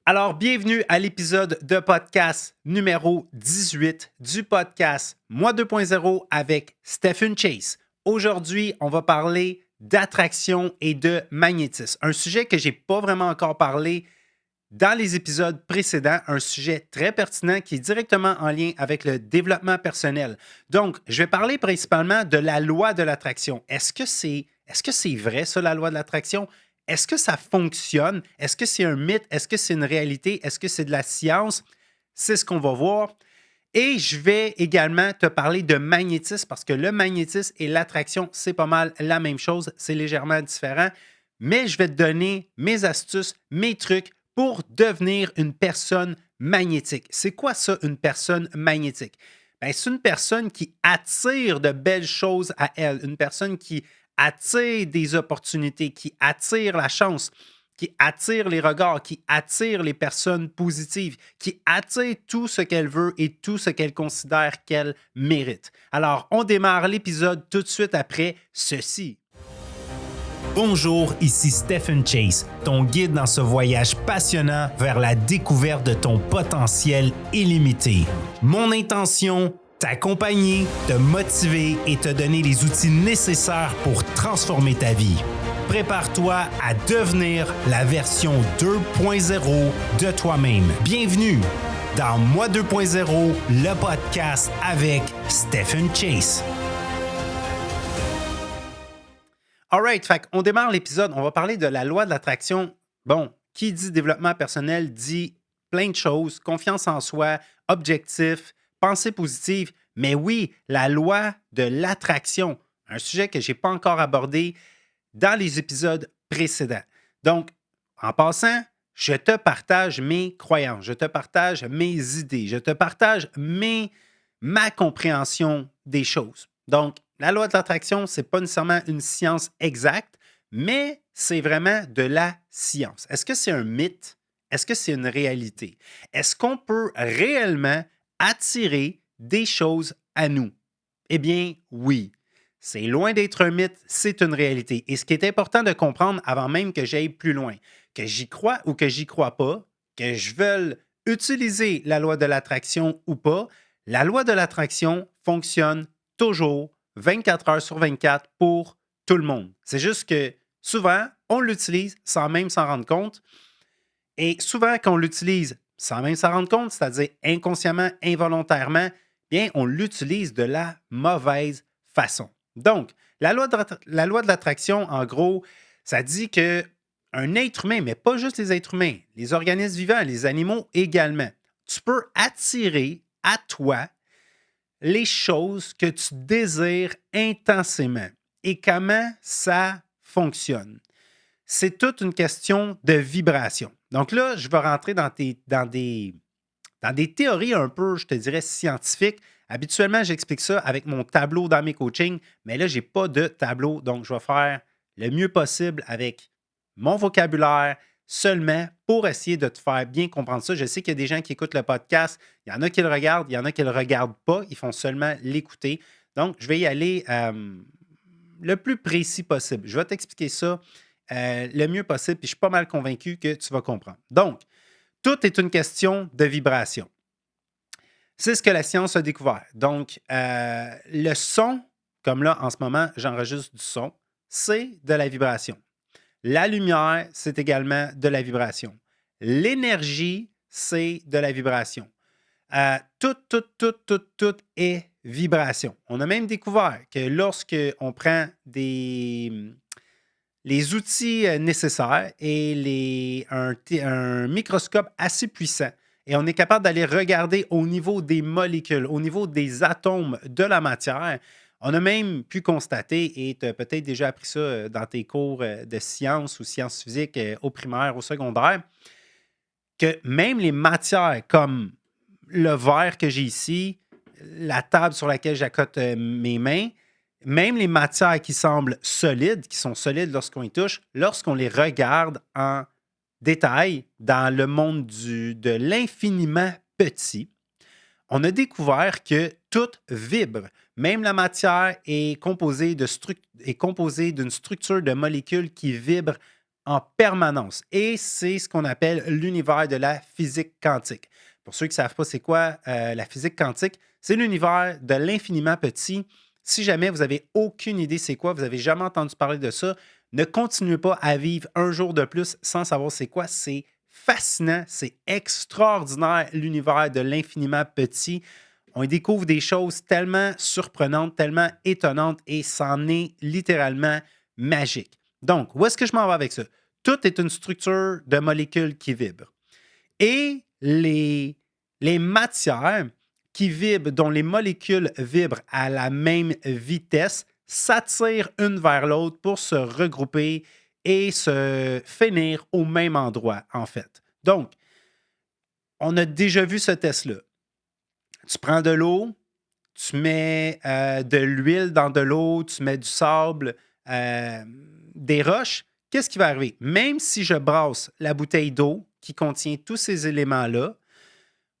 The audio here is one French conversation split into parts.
Alors, bienvenue à l'épisode de podcast numéro 18 du podcast Moi 2.0 avec Stephen Chase. Aujourd'hui, on va parler d'attraction et de magnétisme, un sujet que je n'ai pas vraiment encore parlé dans les épisodes précédents, un sujet très pertinent qui est directement en lien avec le développement personnel. Donc, je vais parler principalement de la loi de l'attraction. Est-ce que c'est vrai, ça, la loi de l'attraction? Est-ce que ça fonctionne? Est-ce que c'est un mythe? Est-ce que c'est une réalité? Est-ce que c'est de la science? C'est ce qu'on va voir. Et je vais également te parler de magnétisme parce que le magnétisme et l'attraction, c'est pas mal la même chose. C'est légèrement différent. Mais je vais te donner mes astuces, mes trucs pour devenir une personne magnétique. C'est quoi ça, une personne magnétique? Ben, c'est une personne qui attire de belles choses à elle, une personne qui attire des opportunités, qui attire la chance, qui attire les regards, qui attire les personnes positives, qui attire tout ce qu'elle veut et tout ce qu'elle considère qu'elle mérite. Alors, on démarre l'épisode tout de suite après ceci. Bonjour, ici Stephen Chase, ton guide dans ce voyage passionnant vers la découverte de ton potentiel illimité. Mon intention, t'accompagner, te motiver et te donner les outils nécessaires pour transformer ta vie. Prépare-toi à devenir la version 2.0 de toi-même. Bienvenue dans Moi 2.0, le podcast avec Stephen Chase. Alright, on démarre l'épisode. On va parler de la loi de l'attraction. Bon, qui dit développement personnel dit plein de choses, confiance en soi, objectif, pensée positive. Mais oui, la loi de l'attraction, un sujet que je n'ai pas encore abordé dans les épisodes précédents. Donc, en passant, je te partage mes croyances, je te partage mes idées, je te partage ma compréhension des choses. Donc, la loi de l'attraction, ce n'est pas nécessairement une science exacte, mais c'est vraiment de la science. Est-ce que c'est un mythe? Est-ce que c'est une réalité? Est-ce qu'on peut réellement attirer des choses à nous? Eh bien, oui. C'est loin d'être un mythe, c'est une réalité. Et ce qui est important de comprendre avant même que j'aille plus loin, que j'y crois ou que j'y crois pas, que je veuille utiliser la loi de l'attraction ou pas, la loi de l'attraction fonctionne toujours 24 heures sur 24 pour tout le monde. C'est juste que souvent, on l'utilise sans même s'en rendre compte. Et souvent, quand on l'utilise sans même s'en rendre compte, c'est-à-dire inconsciemment, involontairement, bien, on l'utilise de la mauvaise façon. Donc, la loi de l'attraction, en gros, ça dit que un être humain, mais pas juste les êtres humains, les organismes vivants, les animaux également, tu peux attirer à toi les choses que tu désires intensément. Et comment ça fonctionne? C'est toute une question de vibration. Donc là, je vais rentrer dans des théories un peu, je te dirais, scientifiques. Habituellement, j'explique ça avec mon tableau dans mes coachings, mais là, je n'ai pas de tableau, donc je vais faire le mieux possible avec mon vocabulaire seulement pour essayer de te faire bien comprendre ça. Je sais qu'il y a des gens qui écoutent le podcast, il y en a qui le regardent, il y en a qui ne le regardent pas, ils font seulement l'écouter. Donc, je vais y aller le plus précis possible. Je vais t'expliquer ça le mieux possible, puis je suis pas mal convaincu que tu vas comprendre. Donc, tout est une question de vibration. C'est ce que la science a découvert. Donc, le son, comme là, en ce moment, j'enregistre du son, c'est de la vibration. La lumière, c'est également de la vibration. L'énergie, c'est de la vibration. Tout est vibration. On a même découvert que lorsque on prend les outils nécessaires et un microscope assez puissant, et on est capable d'aller regarder au niveau des molécules, au niveau des atomes de la matière. On a même pu constater, et tu as peut-être déjà appris ça dans tes cours de sciences ou sciences physiques au primaire, au secondaire, que même les matières comme le verre que j'ai ici, la table sur laquelle j'accote mes mains, même les matières qui semblent solides, qui sont solides lorsqu'on y touche, lorsqu'on les regarde en détail dans le monde de l'infiniment petit, on a découvert que tout vibre. Même la matière est composée d'une structure de molécules qui vibrent en permanence. Et c'est ce qu'on appelle l'univers de la physique quantique. Pour ceux qui ne savent pas c'est quoi la physique quantique, c'est l'univers de l'infiniment petit. Si jamais vous n'avez aucune idée c'est quoi, vous n'avez jamais entendu parler de ça, ne continuez pas à vivre un jour de plus sans savoir c'est quoi. C'est fascinant, c'est extraordinaire l'univers de l'infiniment petit. On y découvre des choses tellement surprenantes, tellement étonnantes et c'en est littéralement magique. Donc, où est-ce que je m'en vais avec ça? Tout est une structure de molécules qui vibrent. Et les matières qui vibrent, dont les molécules vibrent à la même vitesse, s'attirent une vers l'autre pour se regrouper et se finir au même endroit, en fait. Donc, on a déjà vu ce test-là. Tu prends de l'eau, tu mets de l'huile dans de l'eau, tu mets du sable, des roches. Qu'est-ce qui va arriver? Même si je brasse la bouteille d'eau qui contient tous ces éléments-là,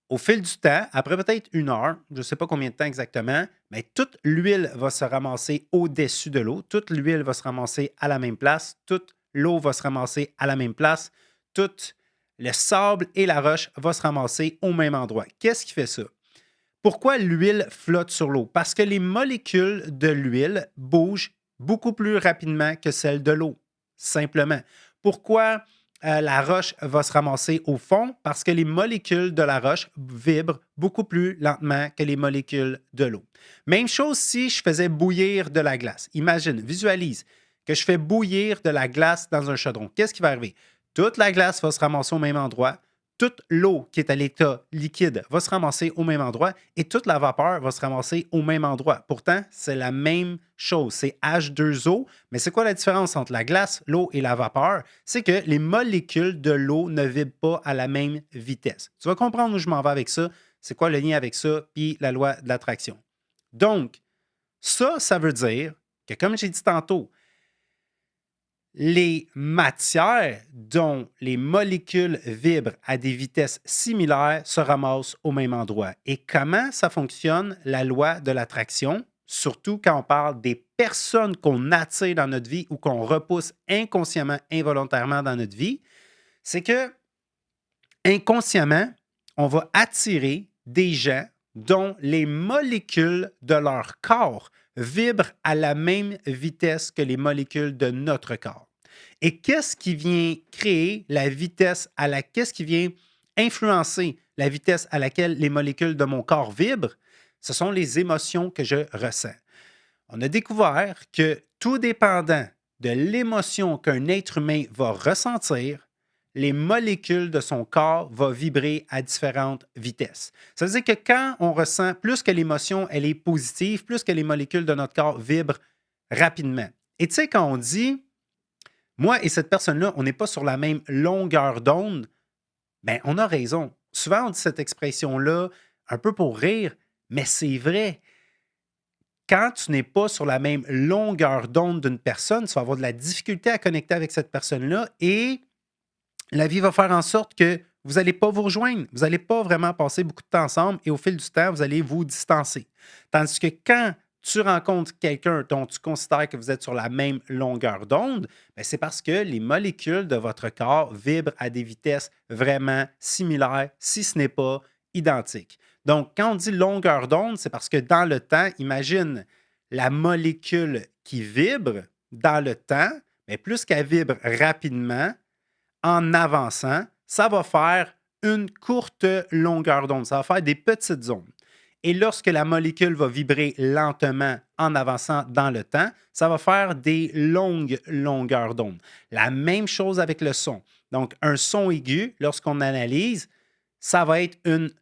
au fil du temps, après peut-être 1 heure, je ne sais pas combien de temps exactement, mais toute l'huile va se ramasser au-dessus de l'eau. Toute l'huile va se ramasser à la même place. Toute l'eau va se ramasser à la même place. Tout le sable et la roche vont se ramasser au même endroit. Qu'est-ce qui fait ça? Pourquoi l'huile flotte sur l'eau? Parce que les molécules de l'huile bougent beaucoup plus rapidement que celles de l'eau, simplement. Pourquoi la roche va se ramasser au fond? Parce que les molécules de la roche vibrent beaucoup plus lentement que les molécules de l'eau. Même chose si je faisais bouillir de la glace. Imagine, visualise que je fais bouillir de la glace dans un chaudron. Qu'est-ce qui va arriver? Toute la glace va se ramasser au même endroit. Toute l'eau qui est à l'état liquide va se ramasser au même endroit et toute la vapeur va se ramasser au même endroit. Pourtant, c'est la même chose. C'est H2O, mais c'est quoi la différence entre la glace, l'eau et la vapeur? C'est que les molécules de l'eau ne vibrent pas à la même vitesse. Tu vas comprendre où je m'en vais avec ça. C'est quoi le lien avec ça, puis la loi de l'attraction. Donc, ça veut dire que, comme j'ai dit tantôt, les matières dont les molécules vibrent à des vitesses similaires se ramassent au même endroit. Et comment ça fonctionne, la loi de l'attraction, surtout quand on parle des personnes qu'on attire dans notre vie ou qu'on repousse inconsciemment, involontairement dans notre vie, c'est que inconsciemment, on va attirer des gens dont les molécules de leur corps vibrent à la même vitesse que les molécules de notre corps. Et qu'est-ce qui vient créer la vitesse qu'est-ce qui vient influencer la vitesse à laquelle les molécules de mon corps vibrent? Ce sont les émotions que je ressens. On a découvert que tout dépendant de l'émotion qu'un être humain va ressentir, les molécules de son corps vont vibrer à différentes vitesses. Ça veut dire que quand on ressent, plus que l'émotion elle est positive, plus que les molécules de notre corps vibrent rapidement. Et tu sais, quand on dit, moi et cette personne-là, on n'est pas sur la même longueur d'onde, bien, on a raison. Souvent, on dit cette expression-là un peu pour rire, mais c'est vrai. Quand tu n'es pas sur la même longueur d'onde d'une personne, tu vas avoir de la difficulté à connecter avec cette personne-là et la vie va faire en sorte que vous n'allez pas vous rejoindre. Vous n'allez pas vraiment passer beaucoup de temps ensemble et au fil du temps, vous allez vous distancer. Tandis que quand tu rencontres quelqu'un dont tu considères que vous êtes sur la même longueur d'onde, ben, c'est parce que les molécules de votre corps vibrent à des vitesses vraiment similaires, si ce n'est pas identiques. Donc, quand on dit longueur d'onde, c'est parce que dans le temps, imagine la molécule qui vibre dans le temps, mais plus qu'elle vibre rapidement, en avançant, ça va faire une courte longueur d'onde. Ça va faire des petites ondes. Et lorsque la molécule va vibrer lentement en avançant dans le temps, ça va faire des longues longueurs d'onde. La même chose avec le son. Donc, un son aigu, lorsqu'on analyse, ça va être une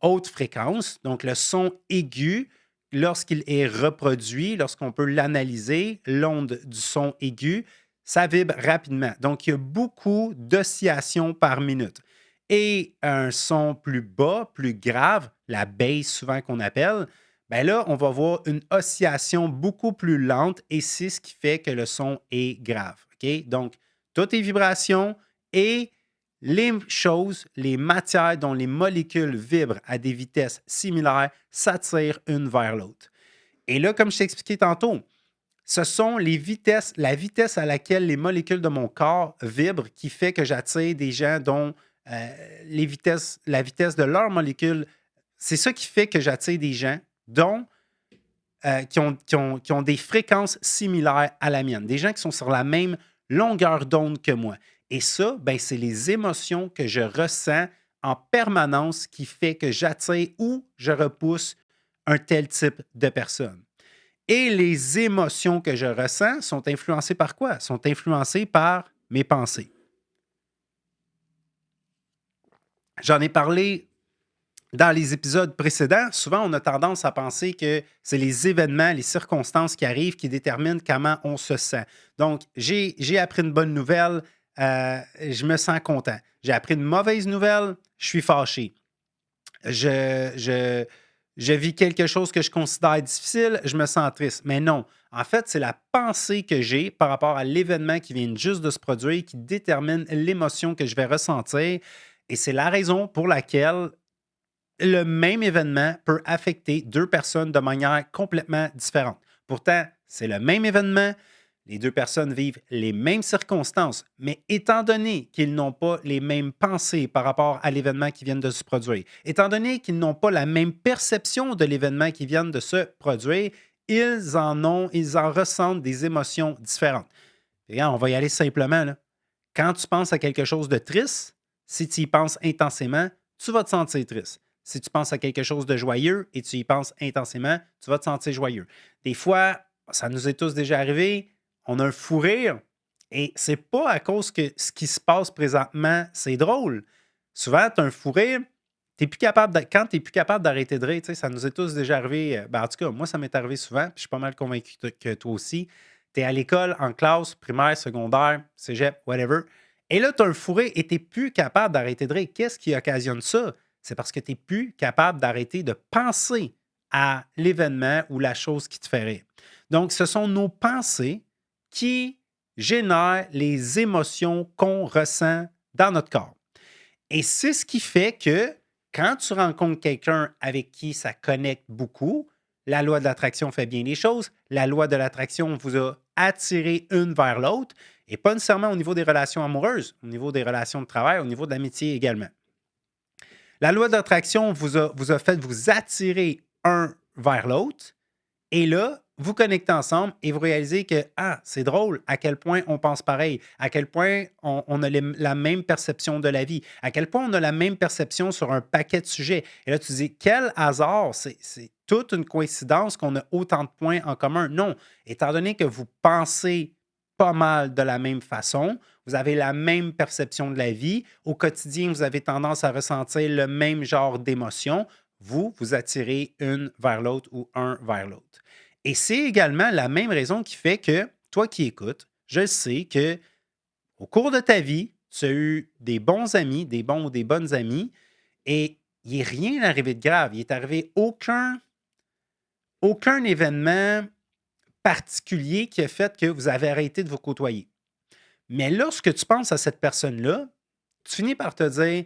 haute fréquence. Donc, le son aigu, lorsqu'il est reproduit, lorsqu'on peut l'analyser, l'onde du son aigu, ça vibre rapidement. Donc, il y a beaucoup d'oscillations par minute. Et un son plus bas, plus grave, la basse souvent qu'on appelle, bien là, on va voir une oscillation beaucoup plus lente et c'est ce qui fait que le son est grave. OK? Donc, toutes les vibrations et les choses, les matières dont les molécules vibrent à des vitesses similaires s'attirent une vers l'autre. Et là, comme je t'ai expliqué tantôt, Ce sont la vitesse à laquelle les molécules de mon corps vibrent qui fait que j'attire des gens dont la vitesse de leurs molécules, c'est ça qui fait que j'attire des gens dont qui ont des fréquences similaires à la mienne, des gens qui sont sur la même longueur d'onde que moi. Et ça, ben, c'est les émotions que je ressens en permanence qui fait que j'attire ou je repousse un tel type de personne. Et les émotions que je ressens sont influencées par quoi? Sont influencées par mes pensées. J'en ai parlé dans les épisodes précédents. Souvent, on a tendance à penser que c'est les événements, les circonstances qui arrivent qui déterminent comment on se sent. Donc, j'ai appris une bonne nouvelle, je me sens content. J'ai appris une mauvaise nouvelle, je suis fâché. Je, je, je vis quelque chose que je considère difficile, je me sens triste. Mais non, en fait, c'est la pensée que j'ai par rapport à l'événement qui vient juste de se produire qui détermine l'émotion que je vais ressentir. Et c'est la raison pour laquelle le même événement peut affecter deux personnes de manière complètement différente. Pourtant, c'est le même événement, les deux personnes vivent les mêmes circonstances, mais étant donné qu'ils n'ont pas les mêmes pensées par rapport à l'événement qui vient de se produire, étant donné qu'ils n'ont pas la même perception de l'événement qui vient de se produire, ils en ressentent des émotions différentes. Et regarde, on va y aller simplement, là. Quand tu penses à quelque chose de triste, si tu y penses intensément, tu vas te sentir triste. Si tu penses à quelque chose de joyeux et tu y penses intensément, tu vas te sentir joyeux. Des fois, ça nous est tous déjà arrivé, on a un fou rire et c'est pas à cause que ce qui se passe présentement, c'est drôle. Souvent, tu as un fou rire, quand tu n'es plus capable d'arrêter de rire, tu sais, ça nous est tous déjà arrivé. En tout cas, moi, ça m'est arrivé souvent, puis je suis pas mal convaincu que toi aussi. Tu es à l'école, en classe, primaire, secondaire, cégep, whatever. Et là, tu as un fou rire et tu n'es plus capable d'arrêter de rire. Qu'est-ce qui occasionne ça? C'est parce que tu n'es plus capable d'arrêter de penser à l'événement ou la chose qui te fait rire. Donc, ce sont nos pensées qui génèrent les émotions qu'on ressent dans notre corps. Et c'est ce qui fait que quand tu rencontres quelqu'un avec qui ça connecte beaucoup, la loi de l'attraction fait bien les choses. La loi de l'attraction vous a attiré une vers l'autre, et pas nécessairement au niveau des relations amoureuses, au niveau des relations de travail, au niveau de l'amitié également. La loi d'attraction vous a fait vous attirer un vers l'autre. Et là, vous connectez ensemble et vous réalisez que, c'est drôle à quel point on pense pareil, à quel point on a la même perception de la vie, à quel point on a la même perception sur un paquet de sujets. Et là, tu dis, quel hasard, c'est toute une coïncidence qu'on a autant de points en commun. Non, étant donné que vous pensez pas mal de la même façon, vous avez la même perception de la vie, au quotidien, vous avez tendance à ressentir le même genre d'émotions, vous attirez une vers l'autre ou un vers l'autre. Et c'est également la même raison qui fait que, toi qui écoutes, je sais que au cours de ta vie, tu as eu des bons amis, des bons ou des bonnes amies, et il n'est rien arrivé de grave. Il est arrivé aucun événement particulier qui a fait que vous avez arrêté de vous côtoyer. Mais lorsque tu penses à cette personne-là, tu finis par te dire,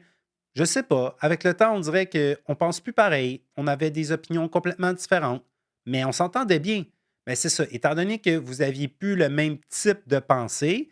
je sais pas, avec le temps, on dirait qu'on pense plus pareil, on avait des opinions complètement différentes, mais on s'entendait bien. Mais c'est ça, étant donné que vous aviez plus le même type de pensée,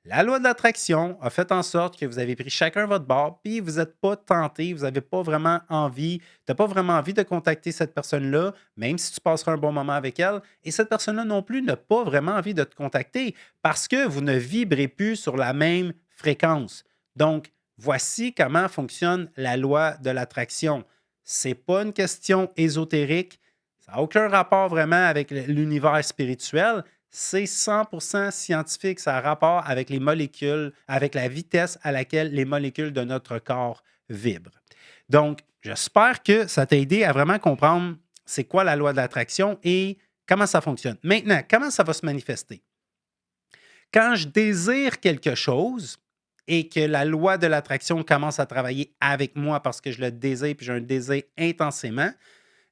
la loi de l'attraction a fait en sorte que vous avez pris chacun votre bord, puis vous n'êtes pas tenté, vous n'avez pas vraiment envie, tu n'as pas vraiment envie de contacter cette personne-là, même si tu passeras un bon moment avec elle. Et cette personne-là non plus n'a pas vraiment envie de te contacter parce que vous ne vibrez plus sur la même fréquence. Donc, voici comment fonctionne la loi de l'attraction. C'est pas une question ésotérique, ça n'a aucun rapport vraiment avec l'univers spirituel. C'est 100% scientifique. Ça a rapport avec les molécules, avec la vitesse à laquelle les molécules de notre corps vibrent. Donc, j'espère que ça t'a aidé à vraiment comprendre c'est quoi la loi de l'attraction et comment ça fonctionne. Maintenant, comment ça va se manifester? Quand je désire quelque chose et que la loi de l'attraction commence à travailler avec moi parce que je le désire puis j'ai un désir intensément,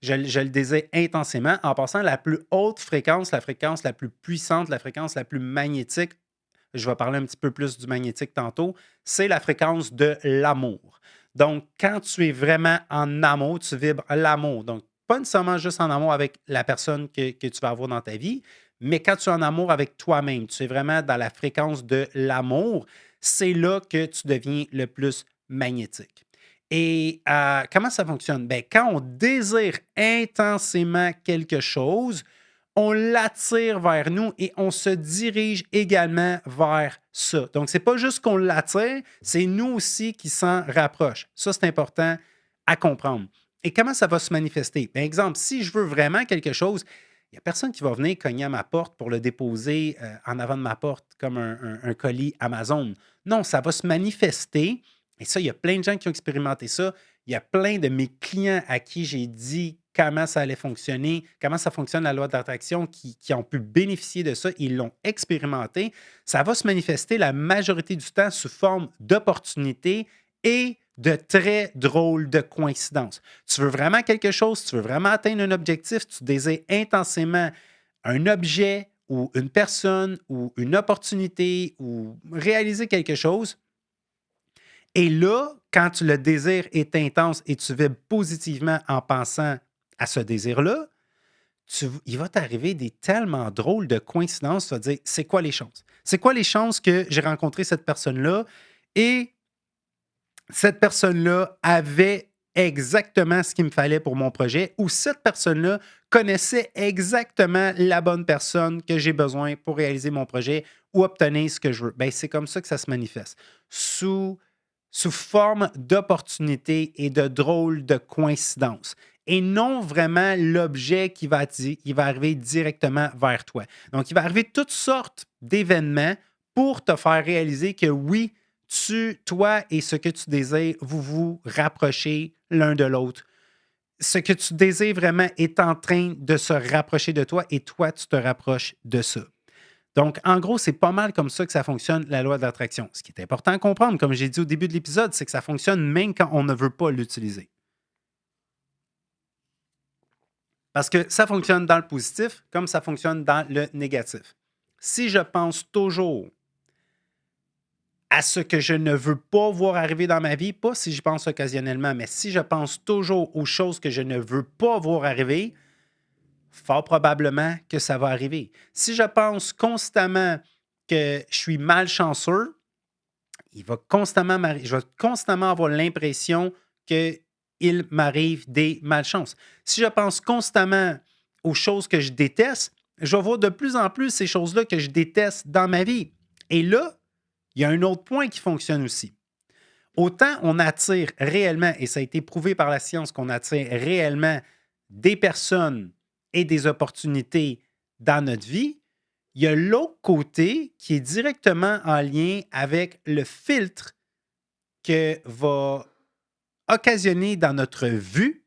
je le désire intensément en passant la plus haute fréquence, la fréquence la plus puissante, la fréquence la plus magnétique. Je vais parler un petit peu plus du magnétique tantôt. C'est la fréquence de l'amour. Donc, quand tu es vraiment en amour, tu vibres l'amour. Donc, pas nécessairement juste en amour avec la personne que tu vas avoir dans ta vie, Mais quand tu es en amour avec toi-même, tu es vraiment dans la fréquence de l'amour, c'est là que tu deviens le plus magnétique. Et comment ça fonctionne? Ben, quand on désire intensément quelque chose, on l'attire vers nous et on se dirige également vers ça. Donc, c'est pas juste qu'on l'attire, c'est nous aussi qui s'en rapprochent. Ça, c'est important à comprendre. Et comment ça va se manifester? Par exemple, si je veux vraiment quelque chose, il n'y a personne qui va venir cogner à ma porte pour le déposer en avant de ma porte comme un colis Amazon. Non, ça va se manifester. Et ça, il y a plein de gens qui ont expérimenté ça. Il y a plein de mes clients à qui j'ai dit comment ça allait fonctionner, comment ça fonctionne la loi d'attraction, qui ont pu bénéficier de ça. Ils l'ont expérimenté. Ça va se manifester la majorité du temps sous forme d'opportunités et de très drôles de coïncidences. Tu veux vraiment quelque chose, tu veux vraiment atteindre un objectif, tu désires intensément un objet ou une personne ou une opportunité ou réaliser quelque chose. Et là, quand le désir est intense et tu vibres positivement en pensant à ce désir-là, il va t'arriver des tellement drôles de coïncidences. Tu vas te dire, c'est quoi les chances? C'est quoi les chances que j'ai rencontré cette personne-là et cette personne-là avait exactement ce qu'il me fallait pour mon projet ou cette personne-là connaissait exactement la bonne personne que j'ai besoin pour réaliser mon projet ou obtenir ce que je veux. Ben, c'est comme ça que ça se manifeste. Sous forme d'opportunités et de drôles de coïncidences. Et non vraiment l'objet qui va arriver directement vers toi. Donc, il va arriver toutes sortes d'événements pour te faire réaliser que oui, toi et ce que tu désires, vous vous rapprochez l'un de l'autre. Ce que tu désires vraiment est en train de se rapprocher de toi et toi, tu te rapproches de ça. Donc, en gros, c'est pas mal comme ça que ça fonctionne, la loi de l'attraction. Ce qui est important à comprendre, comme j'ai dit au début de l'épisode, c'est que ça fonctionne même quand on ne veut pas l'utiliser. Parce que ça fonctionne dans le positif comme ça fonctionne dans le négatif. Si je pense toujours à ce que je ne veux pas voir arriver dans ma vie, pas si je pense occasionnellement, mais si je pense toujours aux choses que je ne veux pas voir arriver, fort probablement que ça va arriver. Si je pense constamment que je suis malchanceux, je vais constamment avoir l'impression qu'il m'arrive des malchances. Si je pense constamment aux choses que je déteste, je vais voir de plus en plus ces choses-là que je déteste dans ma vie. Et là, il y a un autre point qui fonctionne aussi. Autant on attire réellement, et ça a été prouvé par la science qu'on attire réellement des personnes et des opportunités dans notre vie, il y a l'autre côté qui est directement en lien avec le filtre que va occasionner dans notre vue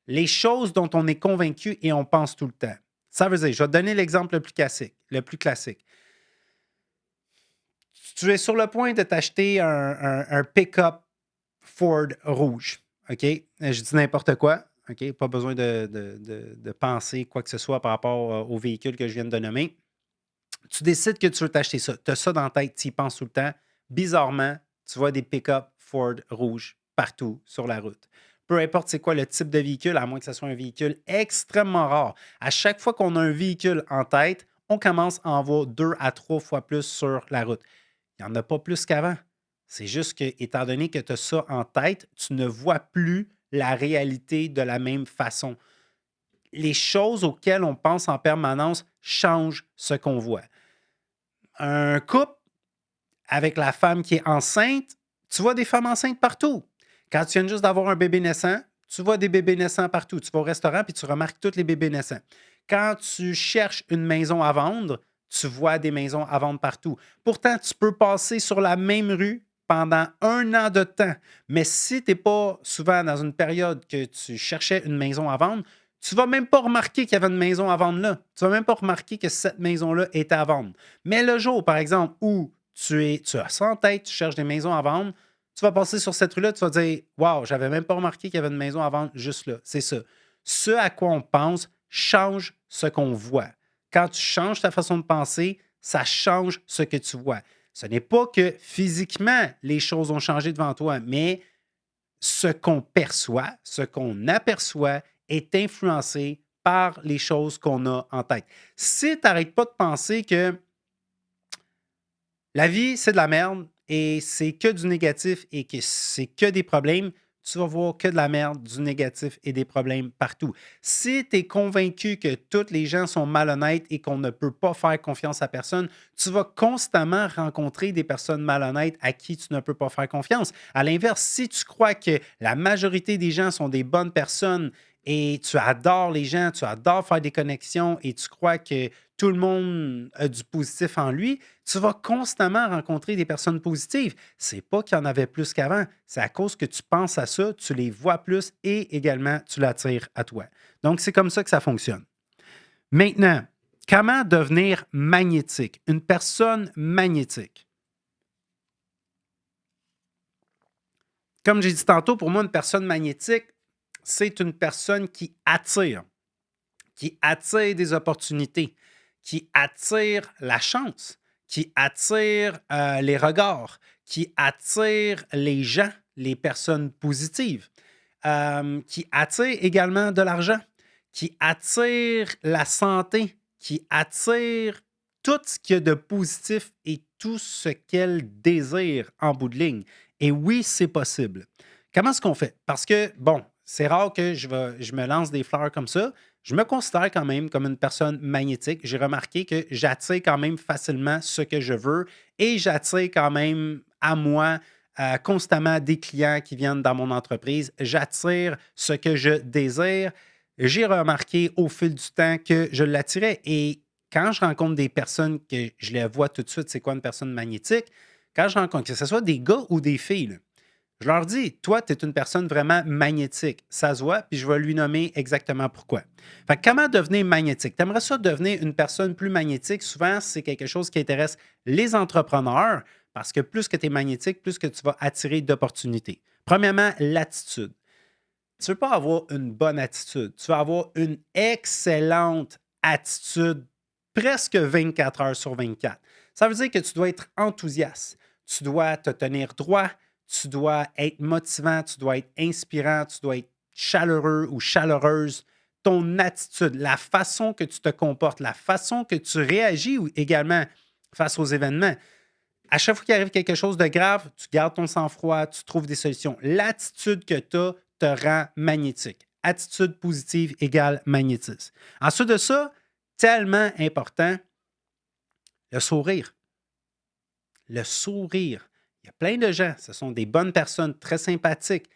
les choses dont on est convaincu et on pense tout le temps. Ça veut dire, je vais te donner l'exemple le plus classique. Tu es sur le point de t'acheter un pick-up Ford rouge. OK? Je dis n'importe quoi. OK? Pas besoin de penser quoi que ce soit par rapport au véhicule que je viens de nommer. Tu décides que tu veux t'acheter ça. Tu as ça dans la tête, tu y penses tout le temps. Bizarrement, tu vois des pick-up Ford rouges partout sur la route. Peu importe c'est quoi le type de véhicule, à moins que ce soit un véhicule extrêmement rare. À chaque fois qu'on a un véhicule en tête, on commence à en voir 2 à 3 fois plus sur la route. Il n'y en a pas plus qu'avant. C'est juste que, étant donné que tu as ça en tête, tu ne vois plus la réalité de la même façon. Les choses auxquelles on pense en permanence changent ce qu'on voit. Un couple avec la femme qui est enceinte, tu vois des femmes enceintes partout. Quand tu viens juste d'avoir un bébé naissant, tu vois des bébés naissants partout. Tu vas au restaurant puis tu remarques tous les bébés naissants. Quand tu cherches une maison à vendre, tu vois des maisons à vendre partout. Pourtant, tu peux passer sur la même rue pendant 1 an de temps. Mais si tu n'es pas souvent dans une période que tu cherchais une maison à vendre, tu ne vas même pas remarquer qu'il y avait une maison à vendre là. Tu ne vas même pas remarquer que cette maison-là était à vendre. Mais le jour, par exemple, où tu as ça en tête, tu cherches des maisons à vendre, tu vas passer sur cette rue-là, tu vas dire waouh, j'avais même pas remarqué qu'il y avait une maison à vendre juste là. C'est ça. Ce à quoi on pense change ce qu'on voit. Quand tu changes ta façon de penser, ça change ce que tu vois. Ce n'est pas que physiquement les choses ont changé devant toi, mais ce qu'on perçoit, ce qu'on aperçoit est influencé par les choses qu'on a en tête. Si tu n'arrêtes pas de penser que la vie, c'est de la merde et c'est que du négatif et que c'est que des problèmes, tu vas voir que de la merde, du négatif et des problèmes partout. Si tu es convaincu que tous les gens sont malhonnêtes et qu'on ne peut pas faire confiance à personne, tu vas constamment rencontrer des personnes malhonnêtes à qui tu ne peux pas faire confiance. À l'inverse, si tu crois que la majorité des gens sont des bonnes personnes et tu adores les gens, tu adores faire des connexions et tu crois que tout le monde a du positif en lui, tu vas constamment rencontrer des personnes positives. C'est pas qu'il y en avait plus qu'avant, c'est à cause que tu penses à ça, tu les vois plus et également tu l'attires à toi. Donc, c'est comme ça que ça fonctionne. Maintenant, comment devenir magnétique? Une personne magnétique. Comme j'ai dit tantôt, pour moi, une personne magnétique, c'est une personne qui attire des opportunités, qui attire la chance, qui attire les regards, qui attire les gens, les personnes positives, qui attire également de l'argent, qui attire la santé, qui attire tout ce qu'il y a de positif et tout ce qu'elle désire en bout de ligne. Et oui, c'est possible. Comment est-ce qu'on fait? Parce que, bon, c'est rare que je me lance des fleurs comme ça. Je me considère quand même comme une personne magnétique. J'ai remarqué que j'attire quand même facilement ce que je veux et j'attire quand même à moi constamment des clients qui viennent dans mon entreprise. J'attire ce que je désire. J'ai remarqué au fil du temps que je l'attirais et quand je rencontre des personnes que je les vois tout de suite, c'est quoi une personne magnétique? Quand je rencontre, que ce soit des gars ou des filles, là, je leur dis, toi, tu es une personne vraiment magnétique. Ça se voit, puis je vais lui nommer exactement pourquoi. Fait que comment devenir magnétique? Tu aimerais ça devenir une personne plus magnétique? Souvent, c'est quelque chose qui intéresse les entrepreneurs parce que plus que tu es magnétique, plus que tu vas attirer d'opportunités. Premièrement, l'attitude. Tu ne veux pas avoir une bonne attitude. Tu vas avoir une excellente attitude presque 24 heures sur 24. Ça veut dire que tu dois être enthousiaste. Tu dois te tenir droit. Tu dois être motivant. Tu dois être inspirant. Tu dois être chaleureux ou chaleureuse. Ton attitude, la façon que tu te comportes, la façon que tu réagis également face aux événements. À chaque fois qu'il arrive quelque chose de grave, tu gardes ton sang-froid, tu trouves des solutions. L'attitude que tu as te rend magnétique. Attitude positive égale magnétisme. Ensuite de ça, tellement important, le sourire. Le sourire. Il y a plein de gens, ce sont des bonnes personnes très sympathiques,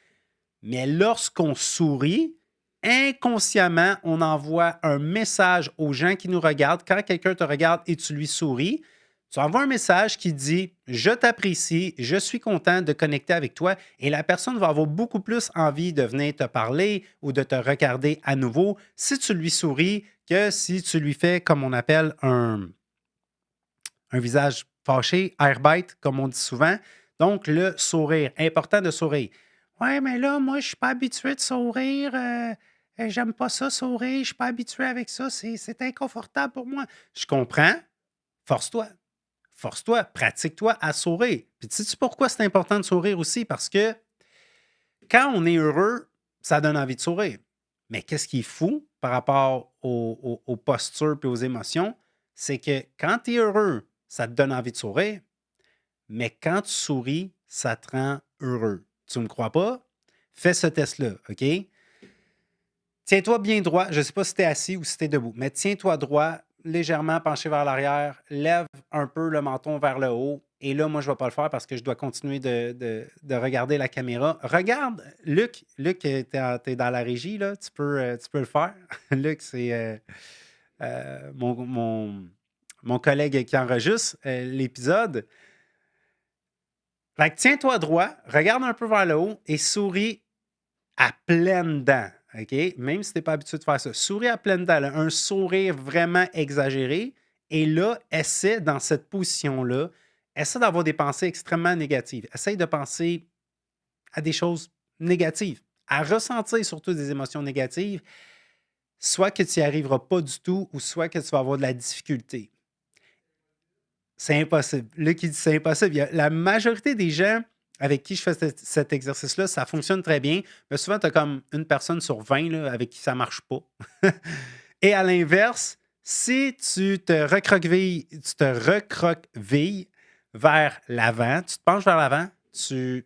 mais lorsqu'on sourit, inconsciemment, on envoie un message aux gens qui nous regardent. Quand quelqu'un te regarde et tu lui souris, tu envoies un message qui dit je t'apprécie, je suis content de connecter avec toi et la personne va avoir beaucoup plus envie de venir te parler ou de te regarder à nouveau si tu lui souris que si tu lui fais, comme on appelle, un visage fâché, airbite, comme on dit souvent. Donc, le sourire. Important de sourire. Ouais, mais là, moi, je suis pas habitué de sourire. J'aime pas ça, sourire. Je suis pas habitué avec ça. C'est inconfortable pour moi. Je comprends. Force-toi. Force-toi. Pratique-toi à sourire. Puis, sais-tu pourquoi c'est important de sourire aussi? Parce que quand on est heureux, ça donne envie de sourire. Mais qu'est-ce qui est fou par rapport aux postures et aux émotions? C'est que quand tu es heureux, ça te donne envie de sourire. Mais quand tu souris, ça te rend heureux. Tu ne me crois pas? Fais ce test-là, OK? Tiens-toi bien droit. Je ne sais pas si tu es assis ou si tu es debout, mais tiens-toi droit, légèrement penché vers l'arrière. Lève un peu le menton vers le haut. Et là, moi, je ne vais pas le faire parce que je dois continuer de regarder la caméra. Regarde, Luc, tu es, dans la régie, là. Tu peux le faire. Luc, c'est mon collègue qui enregistre l'épisode. Fait que tiens-toi droit, regarde un peu vers le haut et souris à pleines dents. OK? Même si tu n'es pas habitué de faire ça. Souris à pleines dents. Là, un sourire vraiment exagéré. Et là, essaie dans cette position-là, essaie d'avoir des pensées extrêmement négatives. Essaie de penser à des choses négatives, à ressentir surtout des émotions négatives, soit que tu n'y arriveras pas du tout ou soit que tu vas avoir de la difficulté. C'est impossible. Là, qui dit c'est impossible. La majorité des gens avec qui je fais cet exercice-là, ça fonctionne très bien. Mais souvent, tu as comme une personne sur 20 là, avec qui ça ne marche pas. Et à l'inverse, si tu te recroquevilles vers l'avant, tu te penches vers l'avant, tu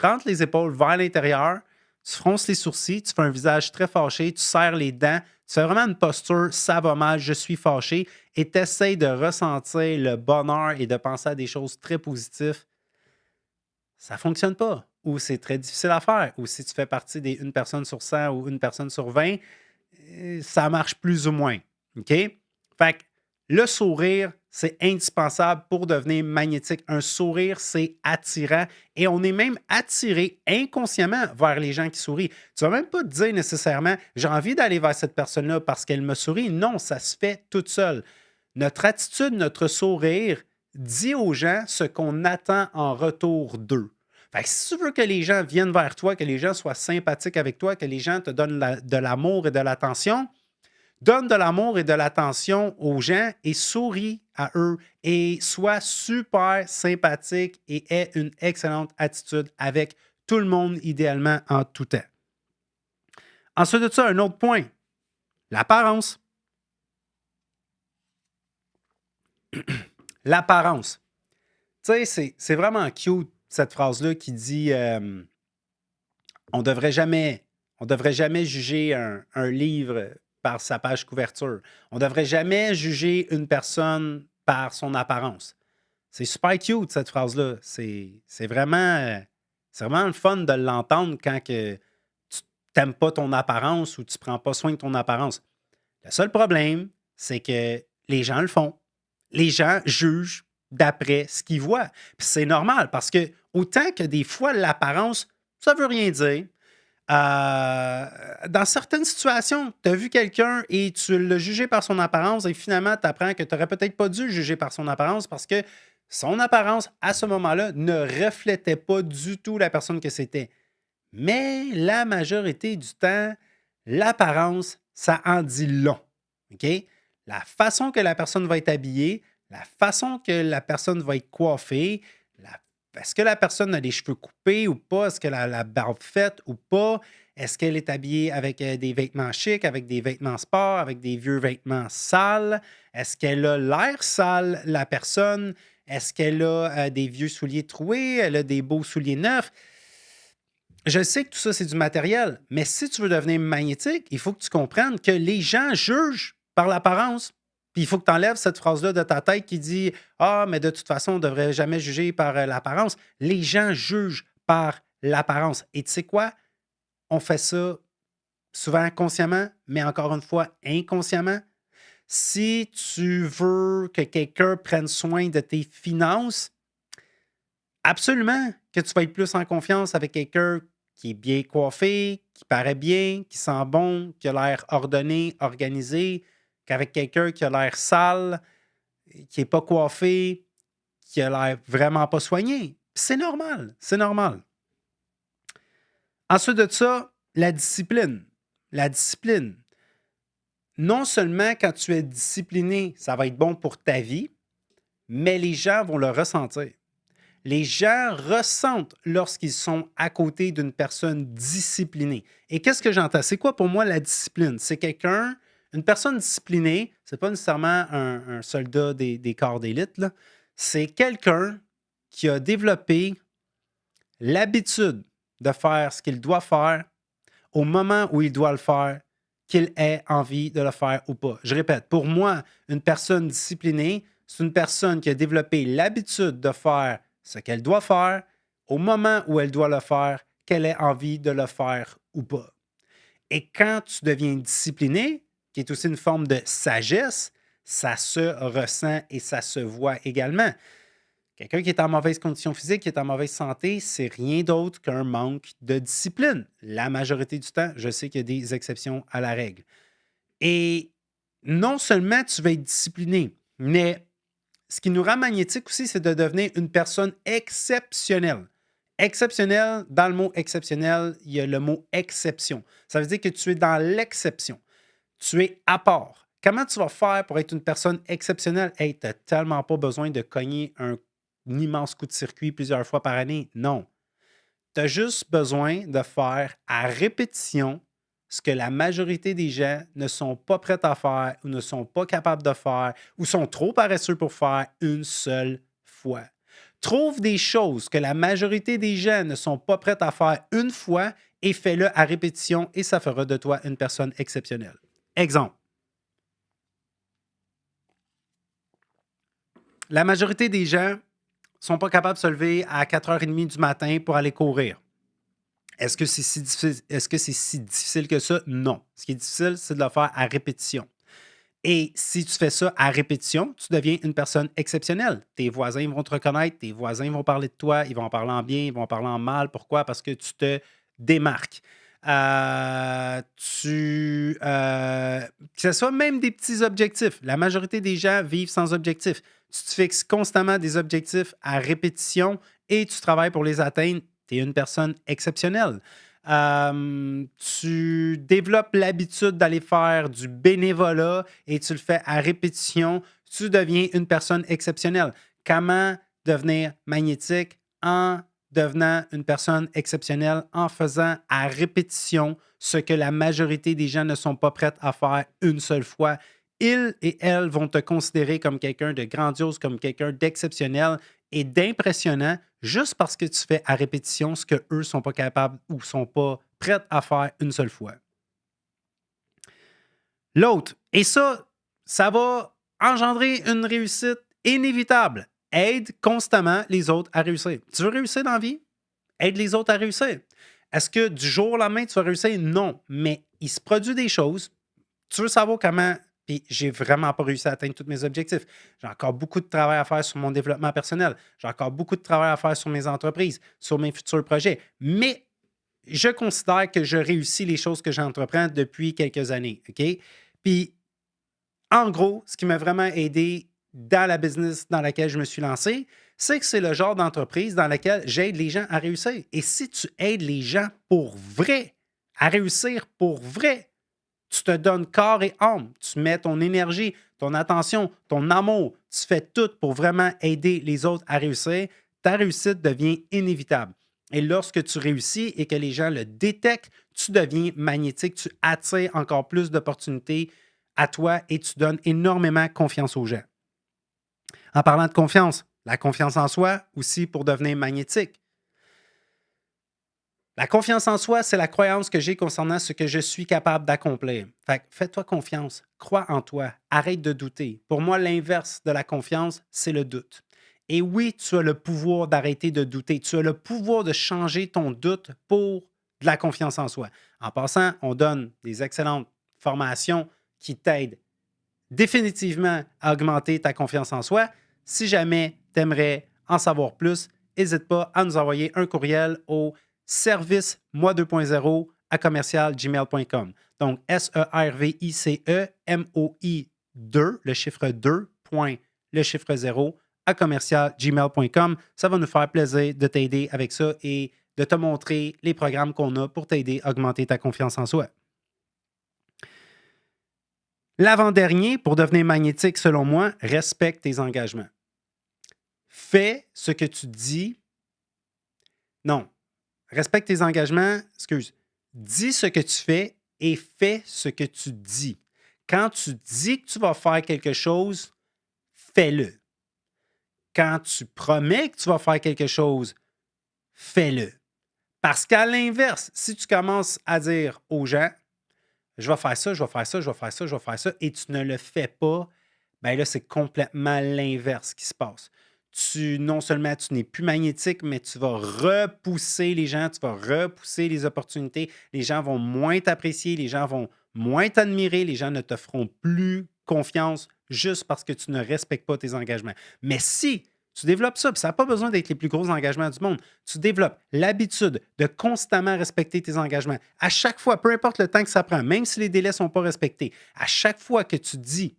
rentres les épaules vers l'intérieur, tu fronces les sourcils, tu fais un visage très fâché, tu serres les dents, tu fais vraiment une posture, ça va mal, je suis fâché, et tu essaies de ressentir le bonheur et de penser à des choses très positives, ça ne fonctionne pas. Ou c'est très difficile à faire. Ou si tu fais partie des une personne sur 100 ou une personne sur 20, ça marche plus ou moins. OK? Fait que le sourire, c'est indispensable pour devenir magnétique. Un sourire, c'est attirant et on est même attiré inconsciemment vers les gens qui sourient. Tu vas même pas te dire nécessairement j'ai envie d'aller vers cette personne-là parce qu'elle me sourit. Non, ça se fait toute seule. Notre attitude, notre sourire dit aux gens ce qu'on attend en retour d'eux. Fait que si tu veux que les gens viennent vers toi, que les gens soient sympathiques avec toi, que les gens te donnent de l'amour et de l'attention, donne de l'amour et de l'attention aux gens et souris à eux et sois super sympathique et aie une excellente attitude avec tout le monde, idéalement en tout temps. Ensuite de ça, un autre point, l'apparence. L'apparence. Tu sais, c'est vraiment cute, cette phrase-là qui dit on devrait jamais, on devrait jamais juger un livre par sa page couverture. On devrait jamais juger une personne par son apparence. C'est super cute, cette phrase-là. C'est vraiment le fun de l'entendre quand que tu n'aimes pas ton apparence ou tu ne prends pas soin de ton apparence. Le seul problème, c'est que les gens le font. Les gens jugent d'après ce qu'ils voient. Puis c'est normal parce que autant que des fois, l'apparence, ça veut rien dire. Dans certaines situations, tu as vu quelqu'un et tu l'as jugé par son apparence et finalement, tu apprends que tu n'aurais peut-être pas dû le juger par son apparence parce que son apparence, à ce moment-là, ne reflétait pas du tout la personne que c'était. Mais la majorité du temps, l'apparence, ça en dit long. OK? La façon que la personne va être habillée, la façon que la personne va être coiffée, est-ce que la personne a les cheveux coupés ou pas? Est-ce qu'elle a la barbe faite ou pas? Est-ce qu'elle est habillée avec des vêtements chics, avec des vêtements sport, avec des vieux vêtements sales? Est-ce qu'elle a l'air sale, la personne? Est-ce qu'elle a des vieux souliers troués? Elle a des beaux souliers neufs? Je sais que tout ça, c'est du matériel, mais si tu veux devenir magnétique, il faut que tu comprennes que les gens jugent par l'apparence. Puis il faut que tu enlèves cette phrase-là de ta tête qui dit ah, mais de toute façon, on ne devrait jamais juger par l'apparence. Les gens jugent par l'apparence. Et tu sais quoi? On fait ça souvent consciemment, mais encore une fois, inconsciemment. Si tu veux que quelqu'un prenne soin de tes finances, absolument que tu vas être plus en confiance avec quelqu'un qui est bien coiffé, qui paraît bien, qui sent bon, qui a l'air ordonné, organisé, qu'avec quelqu'un qui a l'air sale, qui n'est pas coiffé, qui a l'air vraiment pas soigné. C'est normal, c'est normal. Ensuite de ça, la discipline. La discipline. Non seulement quand tu es discipliné, ça va être bon pour ta vie, mais les gens vont le ressentir. Les gens ressentent lorsqu'ils sont à côté d'une personne disciplinée. Et qu'est-ce que j'entends? C'est quoi pour moi la discipline? C'est quelqu'un, une personne disciplinée, c'est pas nécessairement un soldat des corps d'élite, là. C'est quelqu'un qui a développé l'habitude de faire ce qu'il doit faire au moment où il doit le faire, qu'il ait envie de le faire ou pas. Je répète, pour moi, une personne disciplinée, c'est une personne qui a développé l'habitude de faire ce qu'elle doit faire au moment où elle doit le faire, qu'elle ait envie de le faire ou pas. Et quand tu deviens discipliné, qui est aussi une forme de sagesse, ça se ressent et ça se voit également. Quelqu'un qui est en mauvaise condition physique, qui est en mauvaise santé, c'est rien d'autre qu'un manque de discipline. La majorité du temps, je sais qu'il y a des exceptions à la règle. Et non seulement tu vas être discipliné, mais ce qui nous rend magnétique aussi, c'est de devenir une personne exceptionnelle. Exceptionnel, dans le mot exceptionnel, il y a le mot exception. Ça veut dire que tu es dans l'exception. Tu es à part. Comment tu vas faire pour être une personne exceptionnelle? Hey, tu n'as tellement pas besoin de cogner un un immense coup de circuit plusieurs fois par année. Non. Tu as juste besoin de faire à répétition ce que la majorité des gens ne sont pas prêts à faire ou ne sont pas capables de faire ou sont trop paresseux pour faire une seule fois. Trouve des choses que la majorité des gens ne sont pas prêts à faire une fois et fais-le à répétition et ça fera de toi une personne exceptionnelle. Exemple. La majorité des gens sont pas capables de se lever à 4h30 du matin pour aller courir. Est-ce que c'est si difficile, est-ce que c'est si difficile que ça? Non. Ce qui est difficile, c'est de le faire à répétition. Et si tu fais ça à répétition, tu deviens une personne exceptionnelle. Tes voisins vont te reconnaître, tes voisins vont parler de toi, ils vont en parler en bien, ils vont en parler en mal. Pourquoi? Parce que tu te démarques. Que ce soit même des petits objectifs. La majorité des gens vivent sans objectifs. Tu te fixes constamment des objectifs à répétition et tu travailles pour les atteindre. Tu es une personne exceptionnelle. Tu développes l'habitude d'aller faire du bénévolat et tu le fais à répétition, tu deviens une personne exceptionnelle. Comment devenir magnétique en devenant une personne exceptionnelle en faisant à répétition ce que la majorité des gens ne sont pas prêts à faire une seule fois. Ils et elles vont te considérer comme quelqu'un de grandiose, comme quelqu'un d'exceptionnel et d'impressionnant juste parce que tu fais à répétition ce qu'eux ne sont pas capables ou ne sont pas prêts à faire une seule fois. L'autre, et ça va engendrer une réussite inévitable. Aide constamment les autres à réussir. Tu veux réussir dans la vie? Aide les autres à réussir. Est-ce que du jour au lendemain, tu vas réussir? Non. Mais il se produit des choses. Tu veux savoir comment. Puis j'ai vraiment pas réussi à atteindre tous mes objectifs. J'ai encore beaucoup de travail à faire sur mon développement personnel. J'ai encore beaucoup de travail à faire sur mes entreprises, sur mes futurs projets. Mais je considère que je réussis les choses que j'entreprends depuis quelques années. OK? Puis, en gros, ce qui m'a vraiment aidé dans la business dans laquelle je me suis lancé, c'est que c'est le genre d'entreprise dans laquelle j'aide les gens à réussir. Et si tu aides les gens pour vrai, à réussir pour vrai, tu te donnes corps et âme, tu mets ton énergie, ton attention, ton amour, tu fais tout pour vraiment aider les autres à réussir, ta réussite devient inévitable. Et lorsque tu réussis et que les gens le détectent, tu deviens magnétique, tu attires encore plus d'opportunités à toi et tu donnes énormément confiance aux gens. En parlant de confiance, la confiance en soi aussi pour devenir magnétique. La confiance en soi, c'est la croyance que j'ai concernant ce que je suis capable d'accomplir. Fait que fais-toi confiance, crois en toi, arrête de douter. Pour moi, l'inverse de la confiance, c'est le doute. Et oui, tu as le pouvoir d'arrêter de douter. Tu as le pouvoir de changer ton doute pour de la confiance en soi. En passant, on donne des excellentes formations qui t'aident définitivement à augmenter ta confiance en soi. Si jamais tu aimerais en savoir plus, n'hésite pas à nous envoyer un courriel au service moi 2.0 à commercial-gmail.com. Donc, SERVICE MOI 2, le chiffre 2, point, le chiffre 0, à commercial-gmail.com. Ça va nous faire plaisir de t'aider avec ça et de te montrer les programmes qu'on a pour t'aider à augmenter ta confiance en soi. L'avant-dernier, pour devenir magnétique, selon moi, respecte tes engagements. Fais ce que tu dis. Non, respecte tes engagements, excuse. Dis ce que tu fais et fais ce que tu dis. Quand tu dis que tu vas faire quelque chose, fais-le. Quand tu promets que tu vas faire quelque chose, fais-le. Parce qu'à l'inverse, si tu commences à dire aux gens, je vais faire ça, je vais faire ça, je vais faire ça, je vais faire ça, et tu ne le fais pas, bien là, c'est complètement l'inverse qui se passe. Non seulement tu n'es plus magnétique, mais tu vas repousser les gens, tu vas repousser les opportunités. Les gens vont moins t'apprécier, les gens vont moins t'admirer, les gens ne te feront plus confiance juste parce que tu ne respectes pas tes engagements. Mais si tu développes ça, puis ça n'a pas besoin d'être les plus gros engagements du monde, tu développes l'habitude de constamment respecter tes engagements. À chaque fois, peu importe le temps que ça prend, même si les délais ne sont pas respectés, à chaque fois que tu dis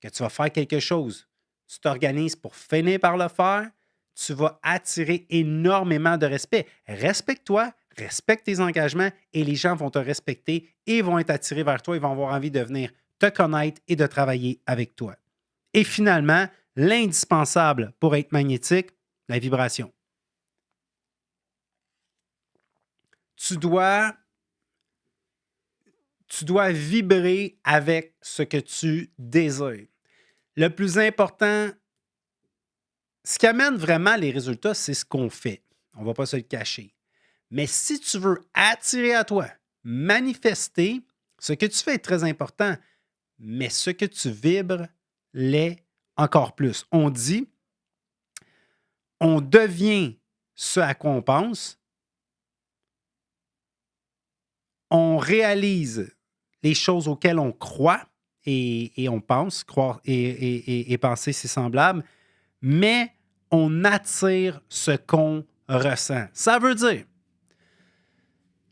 que tu vas faire quelque chose, tu t'organises pour finir par le faire, tu vas attirer énormément de respect. Respecte-toi, respecte tes engagements et les gens vont te respecter et vont être attirés vers toi. Ils vont avoir envie de venir te connaître et de travailler avec toi. Et finalement, l'indispensable pour être magnétique, la vibration. Tu dois vibrer avec ce que tu désires. Le plus important, ce qui amène vraiment les résultats, c'est ce qu'on fait. On ne va pas se le cacher. Mais si tu veux attirer à toi, manifester, ce que tu fais est très important, mais ce que tu vibres l'est encore plus. On dit, on devient ce à quoi on pense, on réalise les choses auxquelles on croit et on pense, croire et penser c'est semblable, mais on attire ce qu'on ressent. Ça veut dire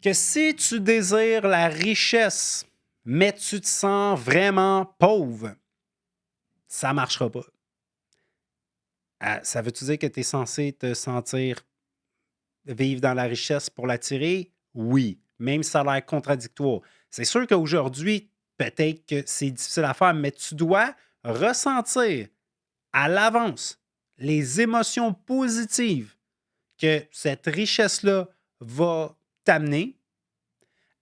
que si tu désires la richesse, mais tu te sens vraiment pauvre, ça ne marchera pas. Ça veut-tu dire que tu es censé te sentir vivre dans la richesse pour l'attirer? Oui, même si ça a l'air contradictoire. C'est sûr qu'aujourd'hui, peut-être que c'est difficile à faire, mais tu dois ressentir à l'avance les émotions positives que cette richesse-là va t'amener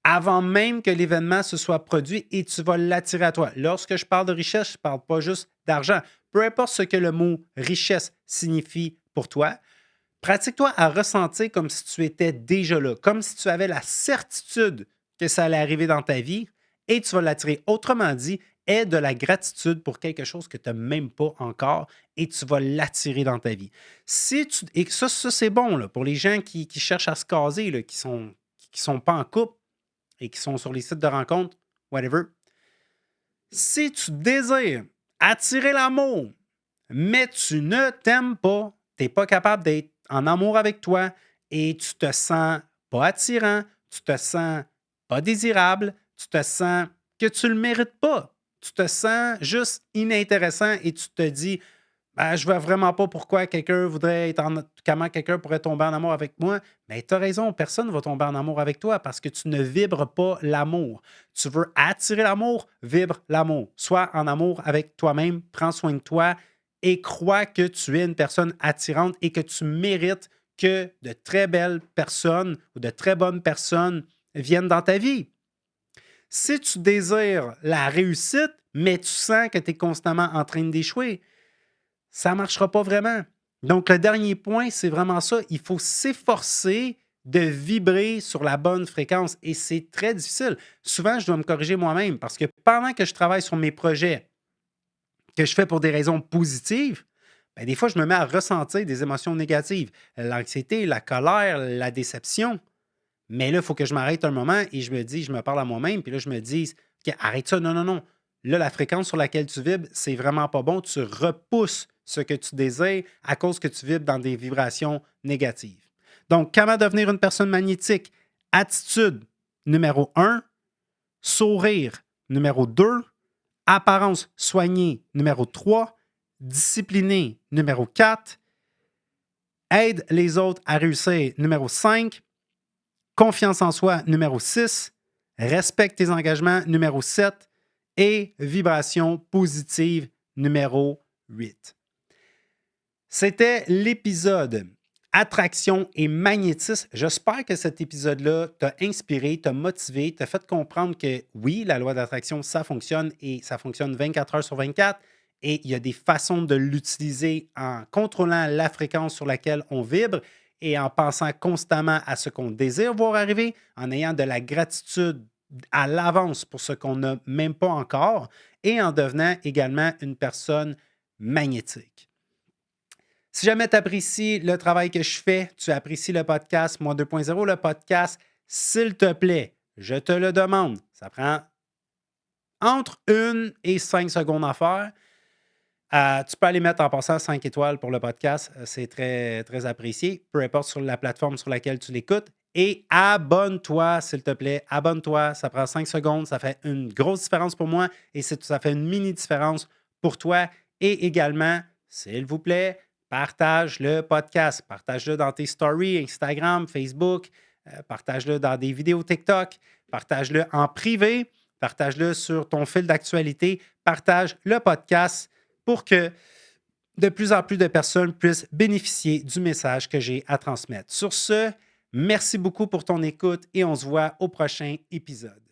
avant même que l'événement se soit produit et tu vas l'attirer à toi. Lorsque je parle de richesse, je ne parle pas juste d'argent. Peu importe ce que le mot richesse signifie pour toi, pratique-toi à ressentir comme si tu étais déjà là, comme si tu avais la certitude que ça allait arriver dans ta vie et tu vas l'attirer. Autrement dit, aie de la gratitude pour quelque chose que tu n'as même pas encore et tu vas l'attirer dans ta vie. Et ça c'est bon là, pour les gens qui cherchent à se caser, là, qui sont pas en couple et qui sont sur les sites de rencontres, whatever. Si tu désires attirer l'amour, mais tu ne t'aimes pas, tu n'es pas capable d'être en amour avec toi et tu te sens pas attirant, tu te sens pas désirable, tu te sens que tu ne le mérites pas. Tu te sens juste inintéressant et tu te dis ben, je vois vraiment pas pourquoi quelqu'un voudrait être comment quelqu'un pourrait tomber en amour avec moi. Mais tu as raison, personne ne va tomber en amour avec toi parce que tu ne vibres pas l'amour. Tu veux attirer l'amour, vibre l'amour. Sois en amour avec toi-même, prends soin de toi et crois que tu es une personne attirante et que tu mérites que de très belles personnes ou de très bonnes personnes viennent dans ta vie. Si tu désires la réussite, mais tu sens que tu es constamment en train d'échouer, ça ne marchera pas vraiment. Donc, le dernier point, c'est vraiment ça. Il faut s'efforcer de vibrer sur la bonne fréquence et c'est très difficile. Souvent, je dois me corriger moi-même parce que pendant que je travaille sur mes projets que je fais pour des raisons positives, ben, des fois, je me mets à ressentir des émotions négatives. L'anxiété, la colère, la déception. Mais là, il faut que je m'arrête un moment et je me parle à moi-même, puis là, je me dis, OK, arrête ça, non, non, non. Là, la fréquence sur laquelle tu vibres, c'est vraiment pas bon. Tu repousses ce que tu désires à cause que tu vibres dans des vibrations négatives. Donc, comment devenir une personne magnétique? Attitude, numéro 1. Sourire, numéro 2. Apparence soignée, numéro 3. Discipliné, numéro 4. Aide les autres à réussir, numéro 5. Confiance en soi, numéro 6. Respecte tes engagements, numéro 7. Et vibration positive, numéro 8. C'était l'épisode Attraction et magnétisme. J'espère que cet épisode-là t'a inspiré, t'a motivé, t'a fait comprendre que oui, la loi d'attraction, ça fonctionne et ça fonctionne 24 heures sur 24. Et il y a des façons de l'utiliser en contrôlant la fréquence sur laquelle on vibre et en pensant constamment à ce qu'on désire voir arriver, en ayant de la gratitude à l'avance pour ce qu'on n'a même pas encore et en devenant également une personne magnétique. Si jamais tu apprécies le travail que je fais, tu apprécies le podcast Moi 2.0, le podcast, s'il te plaît, je te le demande. Ça prend entre 1 et 5 secondes à faire. Tu peux aller mettre en passant 5 étoiles pour le podcast. C'est très, très apprécié, peu importe sur la plateforme sur laquelle tu l'écoutes. Et abonne-toi, s'il te plaît. Abonne-toi. Ça prend 5 secondes. Ça fait une grosse différence pour moi et ça fait une mini différence pour toi. Et également, s'il vous plaît, partage le podcast. Partage-le dans tes stories, Instagram, Facebook. Partage-le dans des vidéos TikTok. Partage-le en privé. Partage-le sur ton fil d'actualité. Partage le podcast pour que de plus en plus de personnes puissent bénéficier du message que j'ai à transmettre. Sur ce, merci beaucoup pour ton écoute et on se voit au prochain épisode.